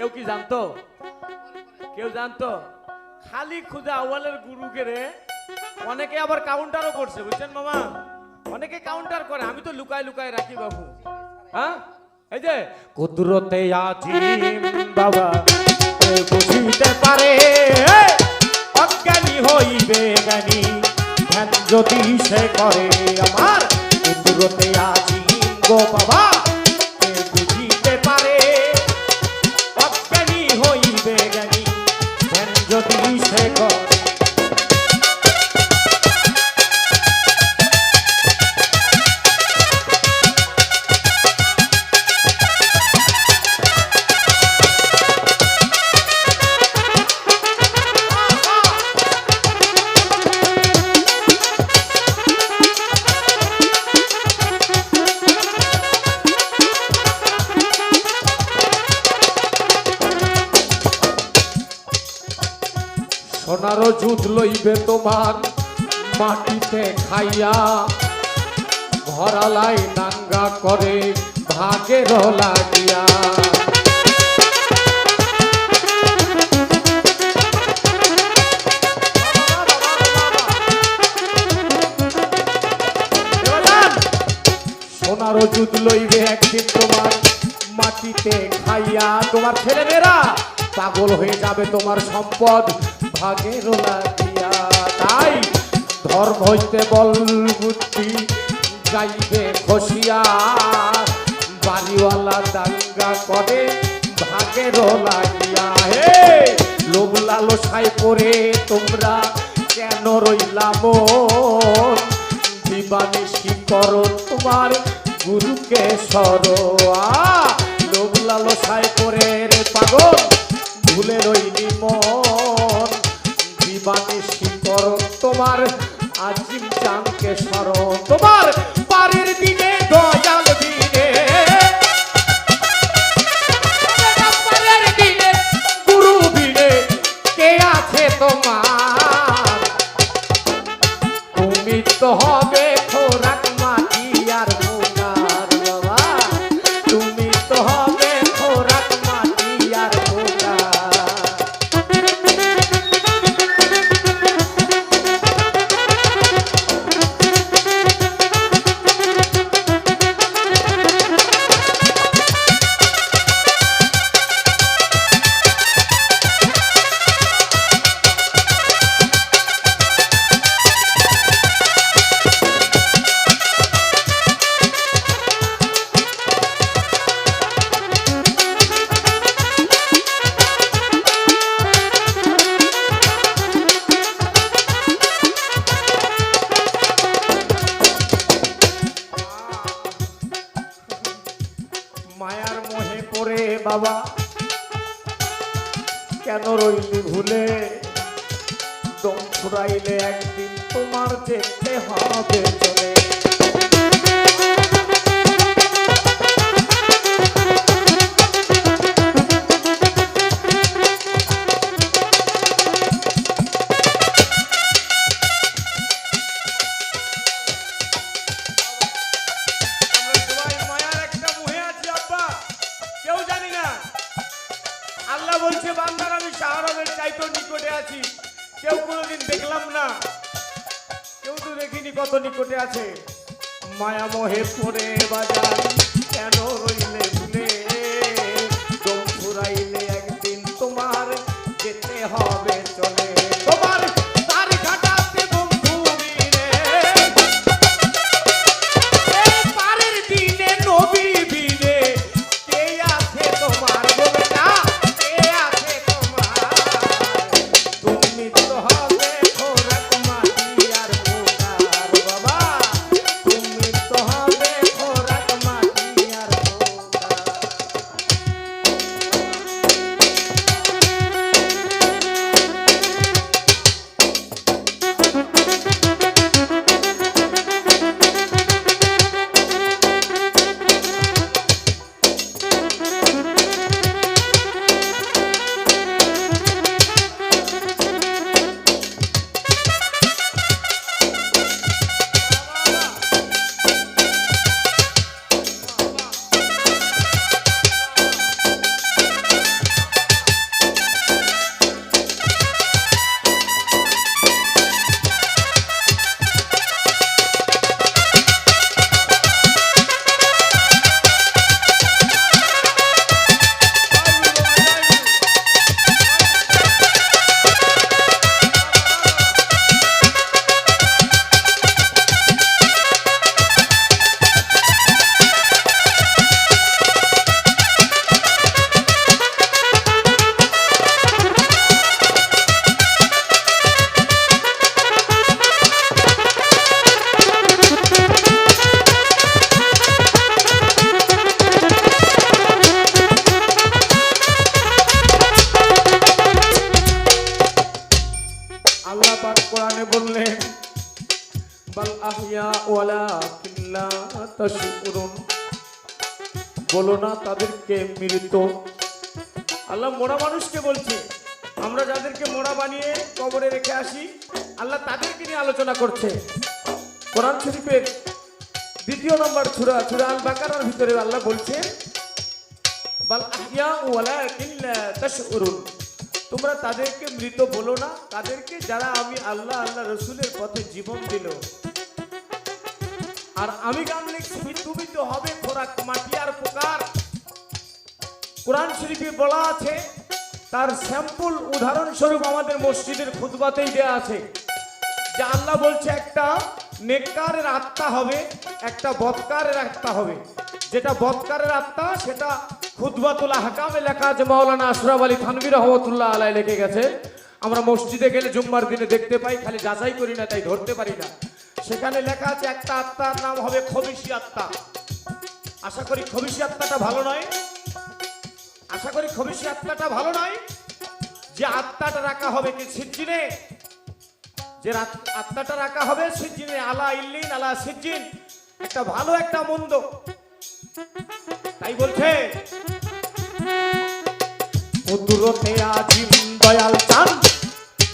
কেউ কি জানতো? কেউ জানতো? খালি খুদা আউয়ালের গুরুকে রে অনেকে আবার কাউন্টারও করছে, বুঝছেন মামা? অনেকে কাউন্টার করে, আমি তো লুকায় লুকায় রাখি বাবু। হ্যাঁ, এই যে কুদরতে আজিম বাবা বুঝিতে পারে, অজ্ঞানী হইবে জ্ঞানী ধ্যান যদি সে করে। আমার কুদরতে আজিম গো বাবা বুঝিতে পারে, অজ্ঞানী হইবে জ্ঞানী ধ্যান যদি সে করে। সোনারও জুত লইবে তোমার মাটিতে খাইয়া, ঘরালাই নাঙ্গা করে ভাগের লাগিয়া। সোনারও জুত লইবে একদিন তোমার মাটিতে খাইয়া, তোমার ছেলেমেয়েরা পাগল হয়ে যাবে তোমার সম্পদ ভাগের লাগিয়া। তাই ধর্ম হইতে বল বুদ্ধি যাইবে খসিয়া, বাড়িওয়ালা দাঙ্গা করে ভাগের লাগিয়া। হে লোভ লালসায় পড়ে তোমরা কেন রইলা মন, দিবানিশি করো তোমার গুরুকে সরোয়া। লোভ লালসায় পড়ে রে পাগল ভুলে রইলি মন, দিবানিশি করো তোমার আজিম চাঁদকে স্মরণ। তোমার পারের দিনে দয়াল দিনে, পারের দিনে গুরু দিনে কে আছে তোমার? তুমি তো হবে খোরাক মাটি আর মোনার বাবা, তুমি তো হবে খোরাক মাটি আর মোনার। মায়ার মোহে পড়ে বাবা কেন রইলি ভুলে, দম ফুরাইলে একদিন তোমার যেতে হবে চলে। আল্লাহ বলছে বান্দার আমি শাহরবের চাইতো নিকটে আছি, কেউ কোনোদিন দেখলাম না, কেউ তো দেখিনি কত নিকটে আছে। মায়া মোহে পড়ে বাজার কেন রইলে ভুলে, দম ফুরাইলে একদিন তোমার যেতে হবে চলে। তোমার তার ঘাটাতে বন্ধু রে, পারের দিনে নবী বিনে কে আছে তোমার? বলে না কে আছে তোমার? তুমি তো হবে খোরাক মাটি আর মোনার বাবা, তুমি তো হবে খোরাক মাটি আর মোনার। আহিয়া ওয়ালাকিন লা তাশউরুন, বলো না তাদেরকে মৃত। আল্লাহ মোড়া মানুষকে বলছে, আমরা যাদেরকে মোড়া বানিয়ে কবরে রেখে আসি, আল্লাহ তাদেরকে নিয়ে আলোচনা করছে। কোরআন শরীফের 2 নম্বর সূরা সূরা আল বাকারার ভিতরে আল্লাহ বলছেন, বাল আহিয়া ওয়ালাকিন লা তাশউরুন, তোমরা তাদেরকে মৃত বলো না, তাদেরকে যারা আমি আল্লাহ আল্লাহ রসুলের পথে জীবন দিল। আর আমি গান লিখছি, তুমি তো হবে খোরাক মাটি আর পোকার। কোরআন শরীফে বলা আছে, তার স্যাম্পল উদাহরণস্বরূপ আমাদের মসজিদের খুতবাতেই দেয়া আছে, যে আল্লাহ বলছে একটা নেককারের আত্মা হবে, একটা বদকারের আত্মা হবে। যেটা বদকারের আত্মা সেটা খুতবাতুল আহকামে লেখা আছে, মাওলানা আশরাফ আলী থানভী রহমাতুল্লাহ আলাইহি লিখে গেছে। আমরা মসজিদে গেলে জুম্মার দিনে দেখতে পাই, খালি যাচাই করি না তাই ধরতে পারি না। সেখানে লেখা আছে একটা আত্মার নাম হবে খবিসি আত্মা। আশা করি খবিসি আত্মাটা ভালো নয়, আশা করি খবিসি আত্মাটা ভালো নয়। যে আত্মাটা রাখা হবে কি সিজ্জিনে, যে আত্মাটা রাখা হবে সিজ্জিনে, আলা ইল্লিন আলা সিজ্জিন, একটা ভালো একটা মন্দ। তাই বলছে কুদরতে আজিম দয়াল চান,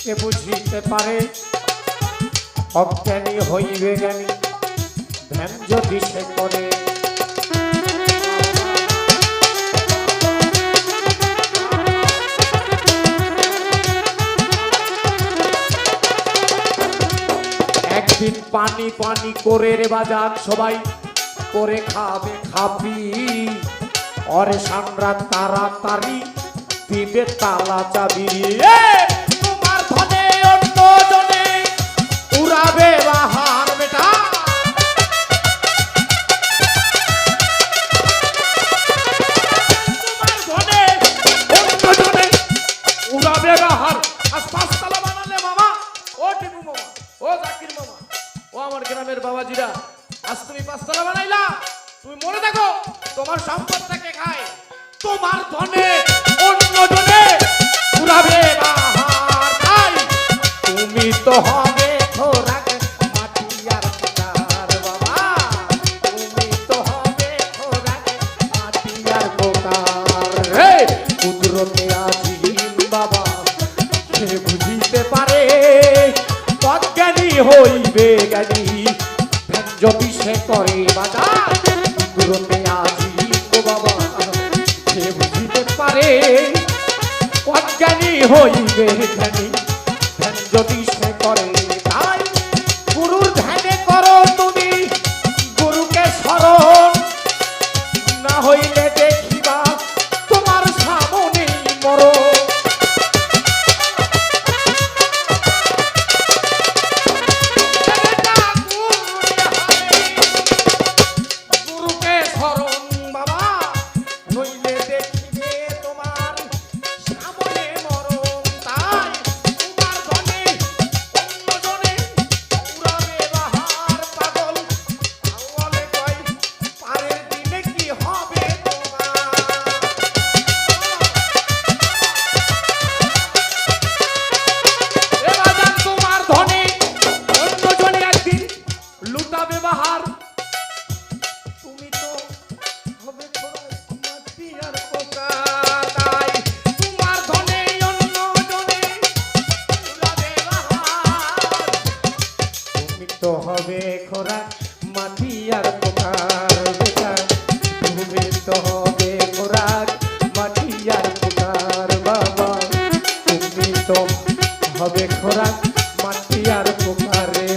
কে বুঝিতে পারে অজ্ঞানী হইবে জ্ঞানী, ধ্যান যদি সে করে। একদিন পানি পানি করে রে বাজার সবাই করে খাবে খাবি, অরে সামরাত তাড়াতাড়ি দিবে তালা চাবি। তোমার ধনে অন্য জনে উড়াবে বাহার বেটা, তোমার ধনে অন্য জনে উড়াবে বাহার। আজ 5 তালা বানালে মামা, ও টিপু মামা, ও জাকির মামা, ও আমার গ্রামের বাবাজিরা, আজ তুমি 5 তালা বানাইলা, তুমি মনে দেখো তোমার সম্পদটাকে খায়। তোমার ধনে অন্য জনে উড়াবে বাহার, তাই তুমি তো হবে খোরাক মাটি আর পোকার। বাবা তুমি তো হবে খোরাক মাটি আর পোকার। হে কুদরতে আজিম বাবা, সে বুঝিতে পারে অজ্ঞানী হইবে জ্ঞানী, যদি সে করে বাজার। কুদরতে আজিম বাবা, সে বুঝিতে পারে অজ্ঞানী হইবে জ্ঞানী, যদি সে করে। তাই গুরুর ধ্যানে করো তুমি গুরুকে স্মরণ, না হইলে দেখিবা তোমার সামনে মরণ। গুরুকে স্মরণ বাবা, নইলে দেখিবে তোমার সামনে মরণ। তাই তোমার ধনে অন্য জনে উড়াবে বাহার, পাগল পাগলে কয় পারের দিনে কি হবে তোমার। এ বাজান তোমার ধনে অন্য জনে একদিন লুটাবে বাহার, তুমি তো হবে খোরাক মাটি আর পোকা। তাই তোমার ধনে অন্য জনে উড়াবে বাহার, তুমি তো হবে খোরাক মাটি আর পোকার বেটা, তুমি তো হবে খোরাক মাটি আর পোকার। বাবা তুমি তো হবে খোরাক মাটি আর পোকার রে।